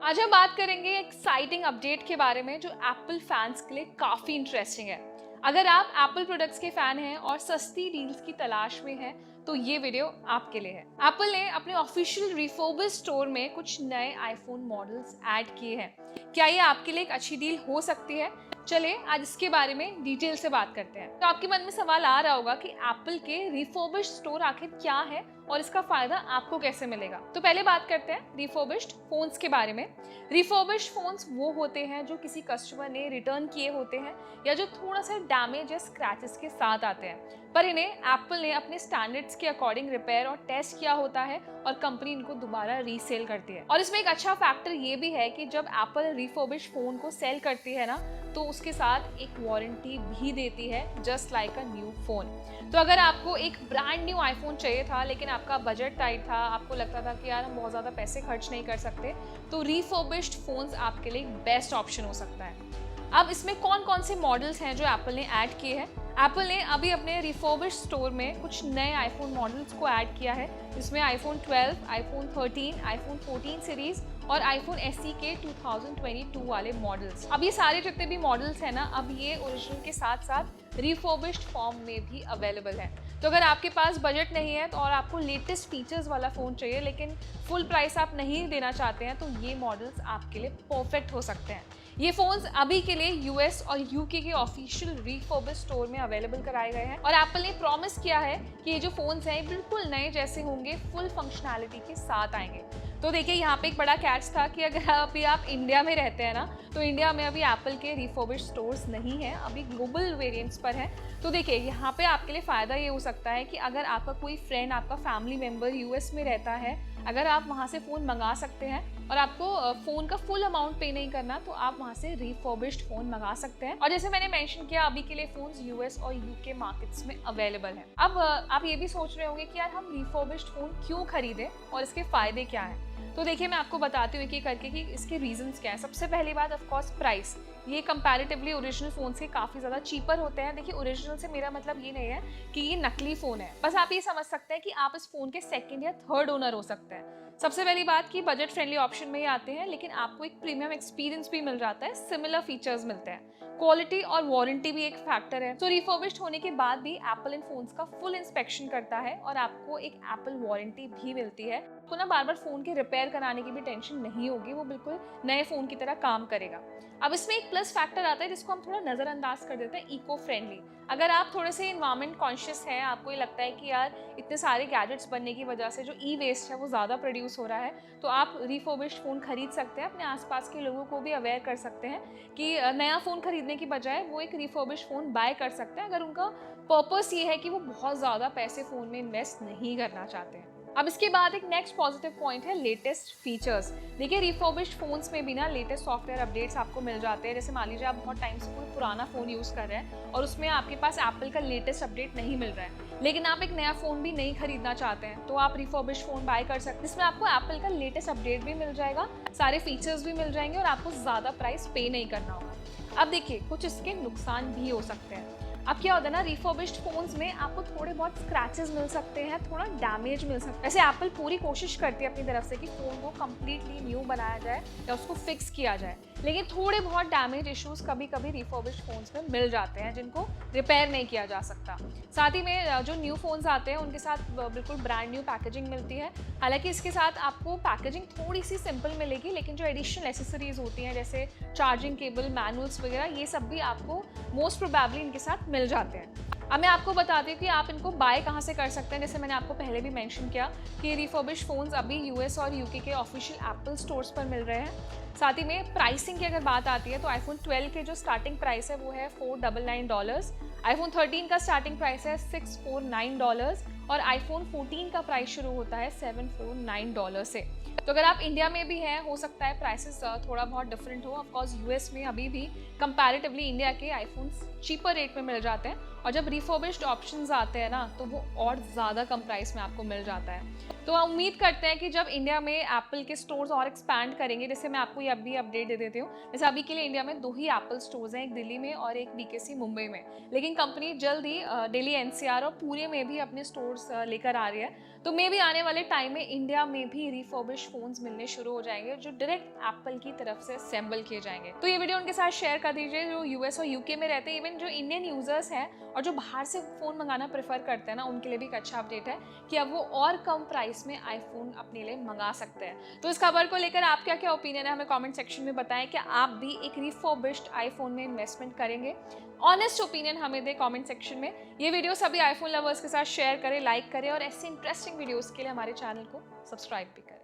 आज हम बात करेंगे एक्साइटिंग अपडेट के बारे में जो एप्पल फैंस के लिए काफ़ी इंटरेस्टिंग है। अगर आप एप्पल प्रोडक्ट्स के फैन हैं और सस्ती डील्स की तलाश में हैं, तो ये वीडियो आपके लिए है। एप्पल ने अपने ऑफिशियल रिफर्बिश्ड स्टोर में कुछ नए आईफोन मॉडल्स ऐड किए हैं। क्या ये आपके लिए एक अच्छी डील हो सकती है? चले आज इसके बारे में डिटेल से बात करते हैं। तो आपके मन में सवाल आ रहा होगा कि एप्पल के रिफर्बिश्ड स्टोर आखिर क्या है और इसका फायदा आपको कैसे मिलेगा। तो पहले बात करते हैं रिफर्बिश्ड फोन्स के बारे में। रिफर्बिश्ड फोन्स वो होते हैं जो किसी कस्टमर ने रिटर्न किए होते हैं या जो थोड़ा सा डैमेज या स्क्रैचेस के साथ आते हैं, पर इन्हें एप्पल ने अपने स्टैंडर्ड्स के अकॉर्डिंग रिपेयर और टेस्ट किया होता है और कंपनी इनको दोबारा रीसेल करती है। और इसमें एक अच्छा फैक्टर ये भी है कि जब एप्पल रिफर्बिश्ड फोन को सेल करती है ना, तो उसके साथ एक वारंटी भी देती है, just like a new phone. तो अगर आपको एक ब्रांड न्यू आईफोन चाहिए था लेकिन आपका बजट टाइट था, आपको लगता था कि यार हम बहुत ज़्यादा पैसे खर्च नहीं कर सकते, तो रिफर्बिश्ड फोन्स आपके लिए बेस्ट ऑप्शन हो सकता है। अब इसमें कौन कौन से मॉडल्स हैं जो एप्पल ने ऐड किए हैं। एप्पल ने अभी अपने रिफर्बिश्ड स्टोर में कुछ नए आईफोन मॉडल्स को ऐड किया है, जिसमें आईफोन 12, आईफोन 13, आईफोन 14 सीरीज और आईफोन एसई के 2022 वाले मॉडल्स। अब ये सारे जितने भी मॉडल्स हैं ना, अब ये ओरिजिनल के साथ साथ रिफर्बिश्ड फॉर्म में भी अवेलेबल है। तो अगर आपके पास बजट नहीं है तो और आपको लेटेस्ट फीचर्स वाला फ़ोन चाहिए लेकिन फुल प्राइस आप नहीं देना चाहते हैं, तो ये मॉडल्स आपके लिए परफेक्ट हो सकते हैं। ये फ़ोन्स अभी के लिए यूएस और यूके के ऑफिशियल रिफर्बिश्ड स्टोर में अवेलेबल कराए गए हैं और एप्पल ने प्रॉमिस किया है कि ये जो फ़ोन्स हैं बिल्कुल नए जैसे होंगे, फुल फंक्शनैलिटी के साथ आएंगे। तो देखिए यहाँ पे एक बड़ा कैच था कि अगर अभी आप इंडिया में रहते हैं ना, तो इंडिया में अभी एप्पल के रिफर्बिश्ड स्टोर्स नहीं हैं, अभी ग्लोबल वेरिएंट्स पर हैं। तो देखिए यहाँ पे आपके लिए फ़ायदा ये हो सकता है कि अगर आपका कोई फ्रेंड, आपका फैमिली मेम्बर यूएस में रहता है, अगर आप वहाँ से फ़ोन मंगा सकते हैं और आपको फ़ोन का फुल अमाउंट पे नहीं करना, तो आप वहाँ से रिफर्बिश्ड फ़ोन मंगा सकते हैं। और जैसे मैंने मेंशन किया, अभी के लिए फ़ोन्स यूएस और यूके मार्केट्स में अवेलेबल हैं। अब आप ये भी सोच रहे होंगे कि यार हम रिफर्बिश्ड फ़ोन क्यों खरीदें और इसके फ़ायदे क्या हैं। तो देखिए मैं आपको बताती हूँ एक एक करके कि इसके रीजंस क्या हैं। सबसे पहली बात ऑफ कोर्स प्राइस। ये कंपैरेटिवली ओरिजिनल फ़ोन्स के काफ़ी ज़्यादा चीपर होते हैं। देखिए ओरिजिनल से मेरा मतलब ये नहीं है कि ये नकली फ़ोन है, बस आप ये समझ सकते हैं कि आप इस फ़ोन के सेकंड या थर्ड ओनर हो सकते हैं। सबसे पहली बात कि बजट फ्रेंडली ऑप्शन में ही आते हैं, लेकिन आपको एक प्रीमियम एक्सपीरियंस भी मिल जाता है, सिमिलर फीचर्स मिलते हैं। क्वालिटी और वारंटी भी एक फैक्टर है। तो रिफर्बिश्ड होने के बाद भी एप्पल इन फोन्स का फुल इंस्पेक्शन करता है और आपको एक एप्पल वारंटी भी मिलती है। आपको ना बार बार फोन के रिपेयर कराने की भी टेंशन नहीं होगी, वो बिल्कुल नए फोन की तरह काम करेगा। अब इसमें एक प्लस फैक्टर आता है जिसको हम थोड़ा नजरअंदाज कर देते हैं, इको फ्रेंडली। अगर आप थोड़े से इन्वायरमेंट कॉन्शियस हैं, आपको ये लगता है कि यार इतने सारे गैजेट्स बनने की वजह से जो ई वेस्ट है वो ज़्यादा प्रोड्यूस हो रहा है, तो आप रिफर्बिश्ड फ़ोन खरीद सकते हैं। अपने आसपास के लोगों को भी अवेयर कर सकते हैं कि नया फ़ोन खरीदने की बजाय वो एक रिफर्बिश्ड फ़ोन बाय कर सकते हैं, अगर उनका पर्पस ये है कि वो बहुत ज़्यादा पैसे फ़ोन में इन्वेस्ट नहीं करना चाहते हैं। अब इसके बाद एक नेक्स्ट पॉजिटिव पॉइंट है लेटेस्ट फीचर्स। देखिए रिफर्बिश्ड फोन्स में भी ना लेटेस्ट सॉफ्टवेयर अपडेट्स आपको मिल जाते हैं। जैसे मान लीजिए आप बहुत टाइम से कोई पुराना फ़ोन यूज़ कर रहे हैं और उसमें आपके पास एप्पल का लेटेस्ट अपडेट नहीं मिल रहा है, लेकिन आप एक नया फ़ोन भी नहीं खरीदना चाहते हैं, तो आप रिफर्बिश्ड फ़ोन बाय कर सकते हैं। इसमें आपको एप्पल का लेटेस्ट अपडेट भी मिल जाएगा, सारे फीचर्स भी मिल जाएंगे और आपको ज़्यादा प्राइस पे नहीं करना होगा। अब देखिए कुछ इसके नुकसान भी हो सकते हैं। अब क्या होता है ना, रिफर्बिश्ड फोन्स में आपको थोड़े बहुत स्क्रैचेस मिल सकते हैं, थोड़ा डैमेज मिल सकता है। वैसे एप्पल पूरी कोशिश करती है अपनी तरफ से कि फ़ोन को कम्प्लीटली न्यू बनाया जाए या उसको फिक्स किया जाए, लेकिन थोड़े बहुत डैमेज इश्यूज कभी कभी रिफर्बिश्ड फोन्स में मिल जाते हैं जिनको रिपेयर नहीं किया जा सकता। साथ ही में जो न्यू फोन्स आते हैं उनके साथ बिल्कुल ब्रांड न्यू पैकेजिंग मिलती है। हालांकि इसके साथ आपको पैकेजिंग थोड़ी सी सिंपल मिलेगी, लेकिन जो एडिशनल एसेसरीज होती हैं जैसे चार्जिंग केबल, मैनुअल्स वगैरह, ये सब भी आपको मोस्ट प्रोबेबली इनके साथ मिल जाते हैं। अब मैं आपको बताती हूँ कि आप इनको बाय कहाँ से कर सकते हैं। जैसे मैंने आपको पहले भी मेंशन किया कि रिफर्बिश्ड फोन्स अभी यूएस और यूके के ऑफिशियल एप्पल स्टोर्स पर मिल रहे हैं। साथ ही में प्राइसिंग की अगर बात आती है तो आईफोन 12 के जो स्टार्टिंग प्राइस है वो है $499, आईफोन 13 का स्टार्टिंग प्राइस है $649 और आईफोन 14 का प्राइस शुरू होता है $749 से। तो अगर आप इंडिया में भी हैं, हो सकता है प्राइसेस थोड़ा बहुत डिफरेंट हो। ऑफ कोर्स यूएस में अभी भी कंपैरेटिवली इंडिया के आईफोन्स चीपर रेट में मिल जाते हैं, और जब रिफर्बिश्ड ऑप्शंस आते हैं ना, तो वो और ज़्यादा कम प्राइस में आपको मिल जाता है। तो हम उम्मीद करते हैं कि जब इंडिया में एप्पल के स्टोर्स और एक्सपैंड करेंगे, जैसे मैं आपको ये अभी अपडेट दे देती हूँ, जैसे अभी के लिए इंडिया में 2 ही एप्पल स्टोर्स हैं, एक दिल्ली में और एक बीकेसी मुंबई में, लेकिन कंपनी जल्द ही दिल्ली एनसीआर और पुणे में भी अपने स्टोर्स लेकर आ रही है। तो मे भी आने वाले टाइम में इंडिया में भी रिफर्बिश फोन्स मिलने शुरू हो जाएंगे जो डायरेक्ट एप्पल की तरफ से असेंबल किए जाएंगे। तो ये वीडियो उनके साथ शेयर कर दीजिए जो यूएस और यूके में रहते हैं, इवन जो इंडियन यूजर्स हैं और जो बाहर से फोन मंगाना प्रेफर करते हैं ना, उनके लिए भी एक अच्छा अपडेट है कि अब वो और कम प्राइस में आईफोन अपने लिए मंगा सकते हैं। तो इस खबर को लेकर आप क्या क्या ओपिनियन है हमें कमेंट सेक्शन में बताएं। क्या आप भी एक रिफर्बिश्ड आईफोन में इन्वेस्टमेंट करेंगे? ऑनेस्ट ओपिनियन हमें दे कमेंट सेक्शन में। ये वीडियो सभी आईफोन लवर्स के साथ शेयर करें, लाइक करें और ऐसे इंटरेस्टिंग वीडियोस के लिए हमारे चैनल को सब्सक्राइब भी करें।